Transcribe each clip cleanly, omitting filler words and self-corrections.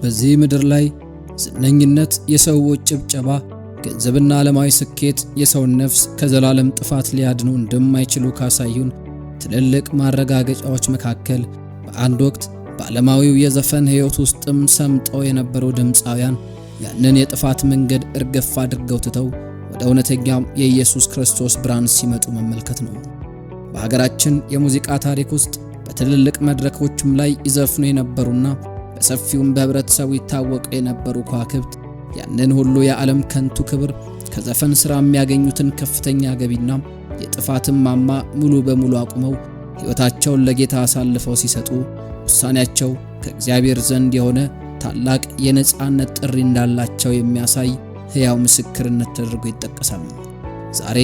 በዚህ ምድር ላይ ዝነኝነት፣ የሰዎች ጭብጨባ፣ ገንዘብና ዓለማዊ ስኬት የሰውን ነፍስ ከዘላለም ጥፋት ሊያድኑ እንደማይችሉ ካሳዩን ትልልቅ ማረጋገጫዎች መካከል በአንድ ወቅት በዓለማዊው የዘፈን ሕይወት ውስጥም ሰምጠው የነበሩ ድምፃውያን ያንን የጥፋት መንገድ እርግፍ አድርገው ትተው ወደ እውነተኛው የኢየሱስ ክርስቶስ ብርሃን ሲመጡ መመልከት ነው። በሀገራችን የሙዚቃ ታሪክ ውስጥ በትልልቅ መድረኮችም ላይ ይዘፍኑ የነበሩና በሰፊውም በህብረተሰቡ ይታወቁ የነበሩ ከዋክብት ያንን ሁሉ የዓለም ከንቱ ክብር ከዘፈን ሥራ የሚያገኙትን ከፍተኛ ገቢና የጥፋትን ማማ ሙሉ በሙሉ አቁመው ሕይወታቸውን ለጌታ አሳልፈው ሲሰጡ ውሳኔያቸው ከእግዚአብሔር ዘንድ የሆነ ታላቅ የነጻነት ጥሪ እንዳላቸው የሚያሳይ ሕያው ምስክርነት ተደርጎ ይጠቀሳል። ዛሬ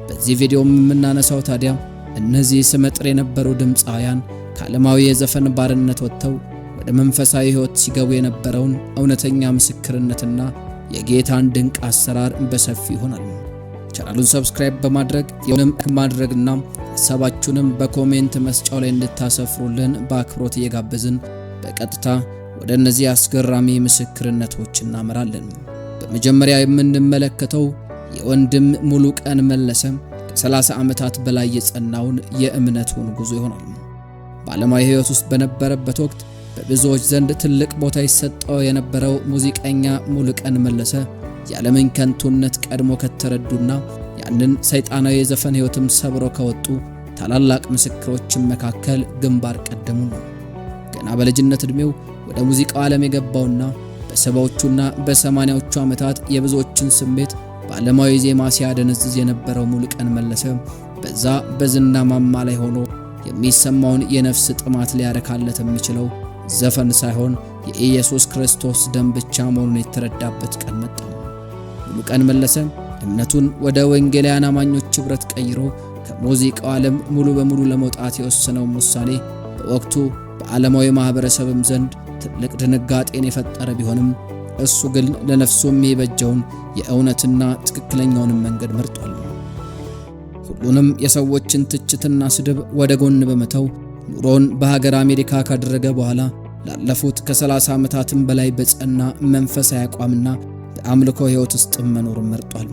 በዚህ ቪዲዮ የምናነሳው ታዲያ እነዚህ ስመጥር የነበሩ ድምፃውያን ከዓለማዊ የዘፈን ባርነት ወጥተው ወደ መንፈሳዊ ሕይወት ሲገቡ የነበረውን እውነተኛ ምስክርነትና የጌታን ድንቅ አሰራር በሰፊው ይሆናል። ቻናሉን ሰብስክራይብ በማድረግ የሆነም ማድረግና ሐሳባችሁንም በኮሜንት መስጫው ላይ እንድታሰፍሩልን በአክብሮት እየጋበዝን በቀጥታ ወደ እነዚህ አስገራሚ ምስክርነቶች እናመራለን። በመጀመሪያ የምንመለከተው የወንድም ሙሉቀን መለሰ ከ30 ዓመታት በላይ የጸናውን የእምነቱን ጉዞ ይሆናል። በዓለማዊ ሕይወት ውስጥ በነበረበት ወቅት በብዙዎች ዘንድ ትልቅ ቦታ ይሰጠው የነበረው ሙዚቀኛ ሙሉቀን መለሰ የዓለምን ከንቱነት ቀድሞ ከተረዱና ያንን ሰይጣናዊ የዘፈን ሕይወትም ሰብሮ ከወጡ ታላላቅ ምስክሮችን መካከል ግንባር ቀደሙ ነው። ገና በልጅነት ዕድሜው ወደ ሙዚቃው ዓለም የገባውና በሰባዎቹና በሰማንያዎቹ ዓመታት የብዙዎችን ስሜት በዓለማዊ ዜማ ሲያደነዝዝ የነበረው ሙሉቀን መለሰ በዛ በዝና ማማ ላይ ሆኖ የሚሰማውን የነፍስ ጥማት ሊያረካለት የሚችለው ዘፈን ሳይሆን የኢየሱስ ክርስቶስ ደም ብቻ መሆኑን የተረዳበት ቀን መጣ። ሙሉቀን መለሰ እምነቱን ወደ ወንጌላውያን አማኞች ኅብረት ቀይሮ ከሙዚቃው ዓለም ሙሉ በሙሉ ለመውጣት የወሰነው ውሳኔ በወቅቱ በዓለማዊ ማህበረሰብም ዘንድ ትልቅ ድንጋጤን የፈጠረ ቢሆንም እሱ ግን ለነፍሱ የሚበጀውን የእውነትና ትክክለኛውን መንገድ መርጧል። ሁሉንም የሰዎችን ትችትና ስድብ ወደ ጎን በመተው ኑሮን በሀገር አሜሪካ ካደረገ በኋላ ላለፉት ከ30 ዓመታትም በላይ በጸና መንፈሳዊ አቋምና በአምልኮ ሕይወት ውስጥ መኖር መርጧል።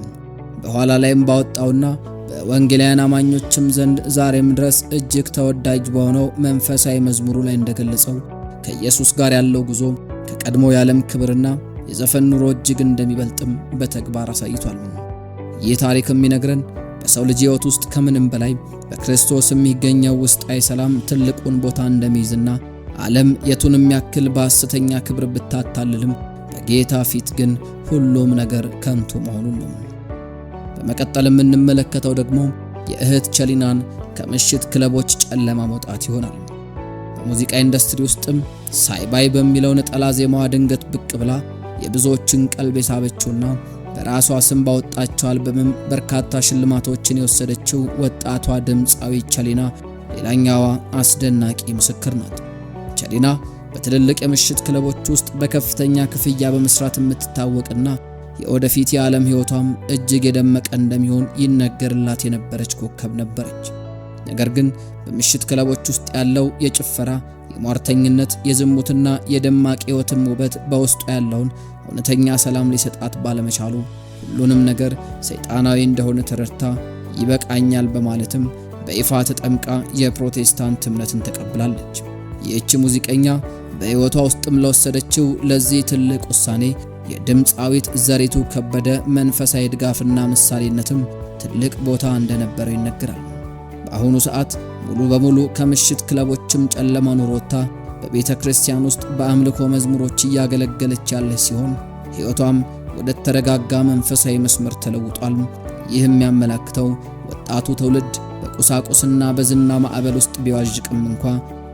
በኋላ ላይም ባወጣውና በወንጌላውያን አማኞችም ዘንድ ዛሬም ድረስ እጅግ ተወዳጅ በሆነው መንፈሳዊ መዝሙሩ ላይ እንደገለጸው ከኢየሱስ ጋር ያለው ጉዞ ከቀድሞ የዓለም ክብርና የዘፈን ኑሮ እጅግ እንደሚበልጥም በተግባር አሳይቷል። ይህ ታሪክ የሚነግረን በሰው ልጅ ሕይወት ውስጥ ከምንም በላይ በክርስቶስ የሚገኘው ውስጣዊ ሰላም ትልቁን ቦታ እንደሚይዝና ዓለም የቱንም ያክል በሐሰተኛ ክብር ብታታልልም በጌታ ፊት ግን ሁሉም ነገር ከንቱ መሆኑን ነው። በመቀጠል የምንመለከተው ደግሞ የእህት ቸሊናን ከምሽት ክለቦች ጨለማ መውጣት ይሆናል። በሙዚቃ ኢንዱስትሪ ውስጥም ሳይባይ በሚለው ነጠላ ዜማዋ ድንገት ብቅ ብላ የብዙዎችን ቀልብ የሳበችውና በራሷ ስም ባወጣቸው አልበምም በርካታ ሽልማቶችን የወሰደችው ወጣቷ ድምፃዊ ቸሊና ሌላኛዋ አስደናቂ ምስክር ናት። ቸሊና በትልልቅ የምሽት ክለቦች ውስጥ በከፍተኛ ክፍያ በመስራት የምትታወቅና የወደፊት የዓለም ሕይወቷም እጅግ የደመቀ እንደሚሆን ይነገርላት የነበረች ኮከብ ነበረች። ነገር ግን በምሽት ክለቦች ውስጥ ያለው የጭፈራ፣ የሟርተኝነት፣ የዝሙትና የደማቅ ሕይወትም ውበት በውስጡ ያለውን እውነተኛ ሰላም ሊሰጣት ባለመቻሉ ሁሉንም ነገር ሰይጣናዊ እንደሆነ ተረድታ ይበቃኛል በማለትም በይፋ ተጠምቃ የፕሮቴስታንት እምነትን ተቀብላለች። ይህች ሙዚቀኛ በሕይወቷ ውስጥም ለወሰደችው ለዚህ ትልቅ ውሳኔ የድምፃዊት ዘሪቱ ከበደ መንፈሳዊ ድጋፍና ምሳሌነትም ትልቅ ቦታ እንደነበረው ይነገራል። በአሁኑ ሰዓት ሙሉ በሙሉ ከምሽት ክለቦችም ጨለማ ኑሮ ወጥታ በቤተ ክርስቲያን ውስጥ በአምልኮ መዝሙሮች እያገለገለች ያለች ሲሆን ሕይወቷም ወደ ተረጋጋ መንፈሳዊ መስመር ተለውጧል። ይህም የሚያመላክተው ወጣቱ ትውልድ በቁሳቁስና በዝና ማዕበል ውስጥ ቢዋዥቅም እንኳ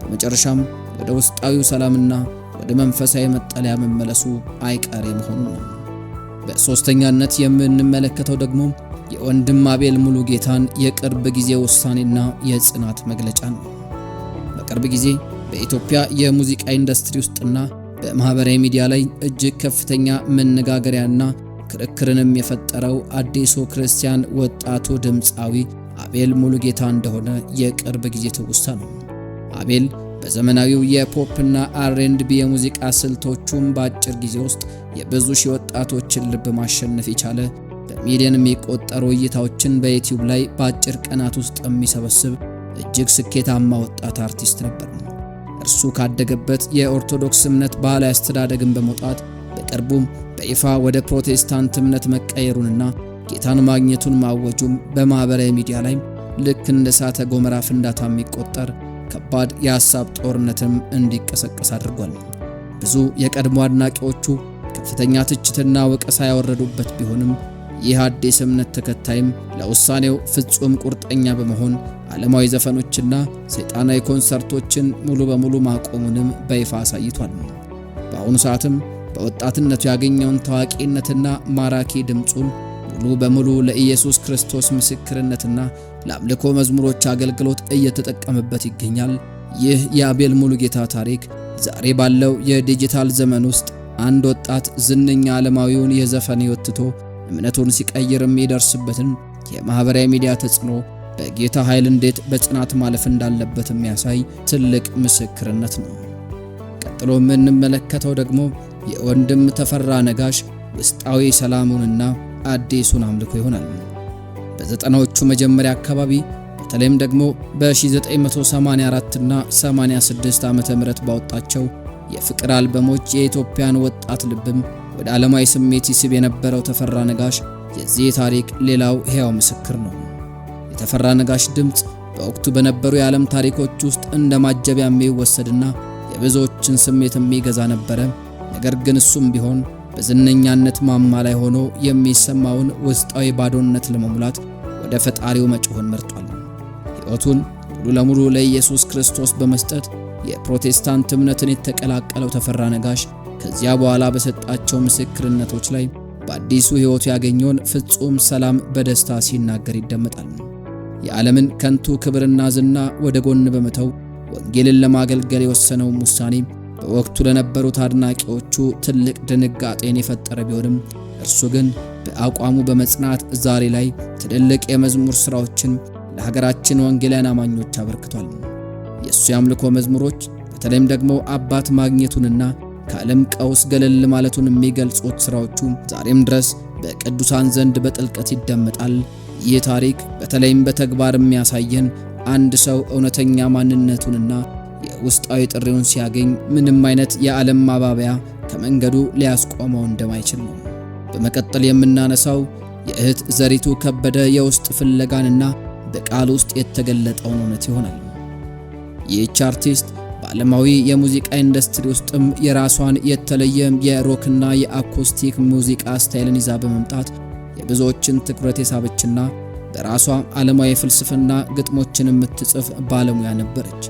በመጨረሻም ወደ ውስጣዊ ሰላምና ወደ መንፈሳዊ መጠለያ መመለሱ አይቀሬ መሆኑን ነው። በሶስተኛነት የምንመለከተው ደግሞ የወንድም አቤል ሙሉጌታን የቅርብ ጊዜ ውሳኔና የጽናት መግለጫ ነው። በቅርብ ጊዜ በኢትዮጵያ የሙዚቃ ኢንዱስትሪ ውስጥና በማህበራዊ ሚዲያ ላይ እጅግ ከፍተኛ መነጋገሪያና ክርክርንም የፈጠረው አዲሱ ክርስቲያን ወጣቱ ድምፃዊ አቤል ሙሉጌታ እንደሆነ የቅርብ ጊዜ ትውስታ ነው። አቤል በዘመናዊው የፖፕና R&B የሙዚቃ ስልቶቹም በአጭር ጊዜ ውስጥ የብዙ ሺህ ወጣቶችን ልብ ማሸነፍ የቻለ በሚሊዮን የሚቆጠሩ እይታዎችን በዩቲዩብ ላይ በአጭር ቀናት ውስጥ የሚሰበስብ እጅግ ስኬታማ ወጣት አርቲስት ነበር። እርሱ ካደገበት የኦርቶዶክስ እምነት ባህላዊ አስተዳደግን በመውጣት በቅርቡም በይፋ ወደ ፕሮቴስታንት እምነት መቀየሩንና ጌታን ማግኘቱን ማወጁም በማህበራዊ ሚዲያ ላይ ልክ እንደ እሳተ ገሞራ ፍንዳታ የሚቆጠር ከባድ የሐሳብ ጦርነትም እንዲቀሰቀስ አድርጓል። ብዙ የቀድሞ አድናቂዎቹ ከፍተኛ ትችትና ወቀሳ ያወረዱበት ቢሆንም ይህ አዲስ እምነት ተከታይም ለውሳኔው ፍጹም ቁርጠኛ በመሆን ዓለማዊ ዘፈኖችና ሰይጣናዊ ኮንሰርቶችን ሙሉ በሙሉ ማቆሙንም በይፋ አሳይቷል። በአሁኑ ሰዓትም በወጣትነቱ ያገኘውን ታዋቂነትና ማራኪ ድምጹን ሙሉ በሙሉ ለኢየሱስ ክርስቶስ ምስክርነትና ለአምልኮ መዝሙሮች አገልግሎት እየተጠቀመበት ይገኛል። ይህ የአቤል ሙሉጌታ ታሪክ ዛሬ ባለው የዲጂታል ዘመን ውስጥ አንድ ወጣት ዝነኛ ዓለማዊውን የዘፈን ሕይወት ትቶ እምነቱን ሲቀይር የሚደርስበትን የማህበራዊ ሚዲያ ተጽዕኖ በጌታ ኃይል እንዴት በጽናት ማለፍ እንዳለበት የሚያሳይ ትልቅ ምስክርነት ነው። ቀጥሎ የምንመለከተው ደግሞ የወንድም ተፈራ ነጋሽ ውስጣዊ ሰላሙንና አዲሱን አምልኮ ይሆናል። በዘጠናዎቹ መጀመሪያ አካባቢ በተለይም ደግሞ በ1984 እና 86 ዓመተ ምህረት ባወጣቸው የፍቅር አልበሞች የኢትዮጵያን ወጣት ልብም ወደ ዓለማዊ ስሜት ይስብ የነበረው ተፈራ ነጋሽ የዚህ ታሪክ ሌላው ሕያው ምስክር ነው። የተፈራ ነጋሽ ድምጽ በወቅቱ በነበሩ የዓለም ታሪኮች ውስጥ እንደ ማጀቢያ የሚወሰድና የብዙዎችን ስሜት የሚገዛ ነበረ። ነገር ግን እሱም ቢሆን በዝነኛነት ማማ ላይ ሆኖ የሚሰማውን ውስጣዊ ባዶነት ለመሙላት ወደ ፈጣሪው መጮህን መርጧል። ሕይወቱን ሙሉ ለሙሉ ለኢየሱስ ክርስቶስ በመስጠት የፕሮቴስታንት እምነትን የተቀላቀለው ተፈራ ነጋሽ ከዚያ በኋላ በሰጣቸው ምስክርነቶች ላይ በአዲሱ ሕይወቱ ያገኘውን ፍጹም ሰላም በደስታ ሲናገር ይደመጣል። የዓለምን ከንቱ ክብርና ዝና ወደ ጎን በመተው ወንጌልን ለማገልገል የወሰነው ውሳኔ በወቅቱ ለነበሩት አድናቂዎቹ ትልቅ ድንጋጤን የፈጠረ ቢሆንም እርሱ ግን በአቋሙ በመጽናት ዛሬ ላይ ትልልቅ የመዝሙር ሥራዎችን ለሀገራችን ወንጌላውያን አማኞች አበርክቷል። የእሱ የአምልኮ መዝሙሮች በተለይም ደግሞ አባት ማግኘቱንና ከዓለም ቀውስ ገለል ማለቱን የሚገልጹት ሥራዎቹ ዛሬም ድረስ በቅዱሳን ዘንድ በጥልቀት ይደመጣል። ይህ ታሪክ በተለይም በተግባር የሚያሳየን አንድ ሰው እውነተኛ ማንነቱንና የውስጣዊ ጥሪውን ሲያገኝ ምንም አይነት የዓለም ማባቢያ ከመንገዱ ሊያስቆመው እንደማይችል ነው። በመቀጠል የምናነሳው የእህት ዘሪቱ ከበደ የውስጥ ፍለጋንና በቃል ውስጥ የተገለጠውን እውነት ይሆናል። ይህች አርቲስት በዓለማዊ የሙዚቃ ኢንዱስትሪ ውስጥም የራሷን የተለየ የሮክና የአኮስቲክ ሙዚቃ ስታይልን ይዛ በመምጣት የብዙዎችን ትኩረት የሳበችና በራሷ ዓለማዊ ፍልስፍና ግጥሞችን የምትጽፍ ባለሙያ ነበረች።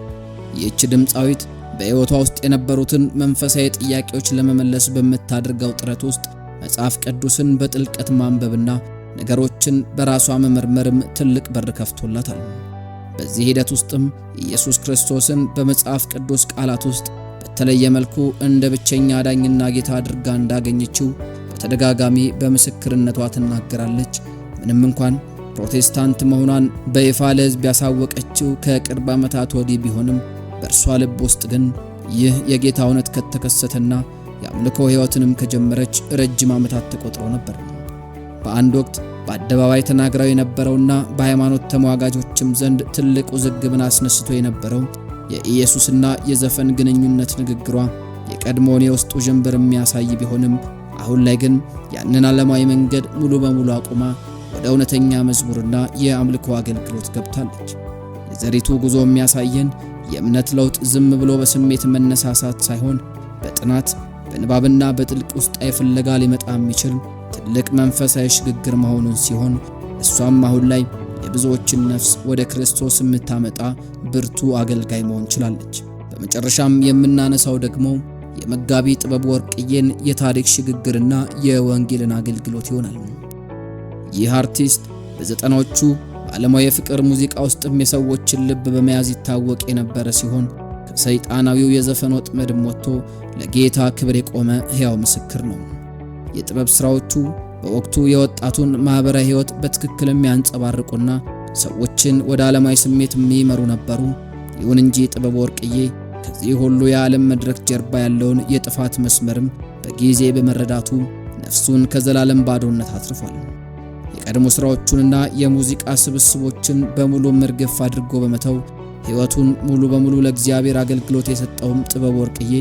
ይህች ድምፃዊት በሕይወቷ ውስጥ የነበሩትን መንፈሳዊ ጥያቄዎች ለመመለስ በምታደርገው ጥረት ውስጥ መጽሐፍ ቅዱስን በጥልቀት ማንበብና ነገሮችን በራሷ መመርመርም ትልቅ በር ከፍቶላታል። በዚህ ሂደት ውስጥም ኢየሱስ ክርስቶስን በመጽሐፍ ቅዱስ ቃላት ውስጥ በተለየ መልኩ እንደ ብቸኛ አዳኝና ጌታ አድርጋ እንዳገኘችው በተደጋጋሚ በምስክርነቷ ትናገራለች። ምንም እንኳን ፕሮቴስታንት መሆኗን በይፋ ለሕዝብ ያሳወቀችው ከቅርብ ዓመታት ወዲህ ቢሆንም በእርሷ ልብ ውስጥ ግን ይህ የጌታ እውነት ከተከሰተና የአምልኮ ሕይወትንም ከጀመረች ረጅም ዓመታት ተቆጥረው ነበር። በአንድ ወቅት በአደባባይ ተናግራው የነበረውና በሃይማኖት ተሟጋጆችም ዘንድ ትልቅ ውዝግብን አስነስቶ የነበረው የኢየሱስና የዘፈን ግንኙነት ንግግሯ የቀድሞውን የውስጡ ዥንብር የሚያሳይ ቢሆንም አሁን ላይ ግን ያንን ዓለማዊ መንገድ ሙሉ በሙሉ አቁማ ወደ እውነተኛ መዝሙርና የአምልኮ አገልግሎት ገብታለች። የዘሪቱ ጉዞ የሚያሳየን የእምነት ለውጥ ዝም ብሎ በስሜት መነሳሳት ሳይሆን በጥናት በንባብና በጥልቅ ውስጣዊ ፍለጋ ሊመጣ የሚችል ትልቅ መንፈሳዊ ሽግግር መሆኑን ሲሆን እሷም አሁን ላይ የብዙዎችን ነፍስ ወደ ክርስቶስ የምታመጣ ብርቱ አገልጋይ መሆን ችላለች። በመጨረሻም የምናነሳው ደግሞ የመጋቢ ጥበብ ወርቅዬን የታሪክ ሽግግርና የወንጌልን አገልግሎት ይሆናል። ይህ አርቲስት በዘጠናዎቹ በዓለማዊ የፍቅር ሙዚቃ ውስጥም የሰዎችን ልብ በመያዝ ይታወቅ የነበረ ሲሆን ከሰይጣናዊው የዘፈን ወጥመድም ወጥቶ ለጌታ ክብር የቆመ ሕያው ምስክር ነው። የጥበብ ሥራዎቹ በወቅቱ የወጣቱን ማህበራዊ ሕይወት በትክክል የሚያንጸባርቁና ሰዎችን ወደ ዓለማዊ ስሜት የሚመሩ ነበሩ። ይሁን እንጂ ጥበብ ወርቅዬ ከዚህ ሁሉ የዓለም መድረክ ጀርባ ያለውን የጥፋት መስመርም በጊዜ በመረዳቱ ነፍሱን ከዘላለም ባዶነት አትርፏል። የቀድሞ ሥራዎቹንና የሙዚቃ ስብስቦችን በሙሉ መርገፍ አድርጎ በመተው ሕይወቱን ሙሉ በሙሉ ለእግዚአብሔር አገልግሎት የሰጠውም ጥበብ ወርቅዬ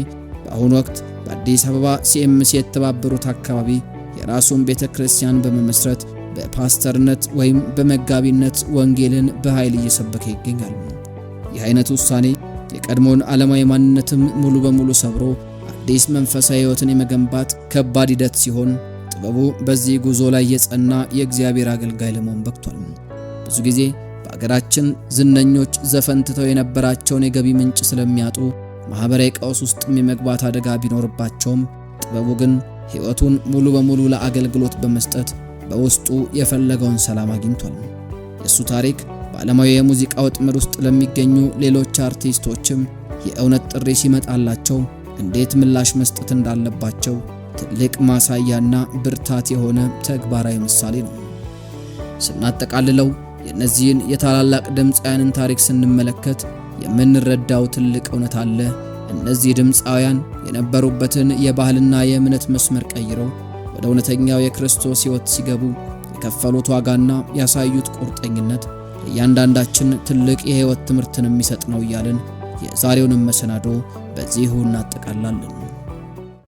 በአሁኑ ወቅት በአዲስ አበባ ሲኤምሲ የተባበሩት አካባቢ የራሱን ቤተ ክርስቲያን በመመስረት በፓስተርነት ወይም በመጋቢነት ወንጌልን በኃይል እየሰበከ ይገኛል። ይህ አይነት ውሳኔ የቀድሞውን ዓለማዊ ማንነትም ሙሉ በሙሉ ሰብሮ አዲስ መንፈሳዊ ሕይወትን የመገንባት ከባድ ሂደት ሲሆን ጥበቡ በዚህ ጉዞ ላይ የጸና የእግዚአብሔር አገልጋይ ለመሆን በቅቷል። ብዙ ጊዜ በአገራችን ዝነኞች ዘፈንትተው የነበራቸውን የገቢ ምንጭ ስለሚያጡ ማህበራዊ ቀውስ ውስጥም የመግባት አደጋ ቢኖርባቸውም ጥበቡ ግን ሕይወቱን ሙሉ በሙሉ ለአገልግሎት በመስጠት በውስጡ የፈለገውን ሰላም አግኝቷል። የሱ ታሪክ በዓለማዊ የሙዚቃ ወጥመድ ውስጥ ለሚገኙ ሌሎች አርቲስቶችም የእውነት ጥሪ ሲመጣላቸው እንዴት ምላሽ መስጠት እንዳለባቸው ትልቅ ማሳያና ብርታት የሆነ ተግባራዊ ምሳሌ ነው። ስናጠቃልለው የእነዚህን የታላላቅ ድምፃውያንን ታሪክ ስንመለከት የምንረዳው ትልቅ እውነት አለ። እነዚህ ድምፃውያን የነበሩበትን የባህልና የእምነት መስመር ቀይረው ወደ እውነተኛው የክርስቶስ ሕይወት ሲገቡ የከፈሉት ዋጋና ያሳዩት ቁርጠኝነት ለእያንዳንዳችን ትልቅ የሕይወት ትምህርትን የሚሰጥ ነው እያልን የዛሬውን መሰናዶ በዚሁ እናጠቃላለን።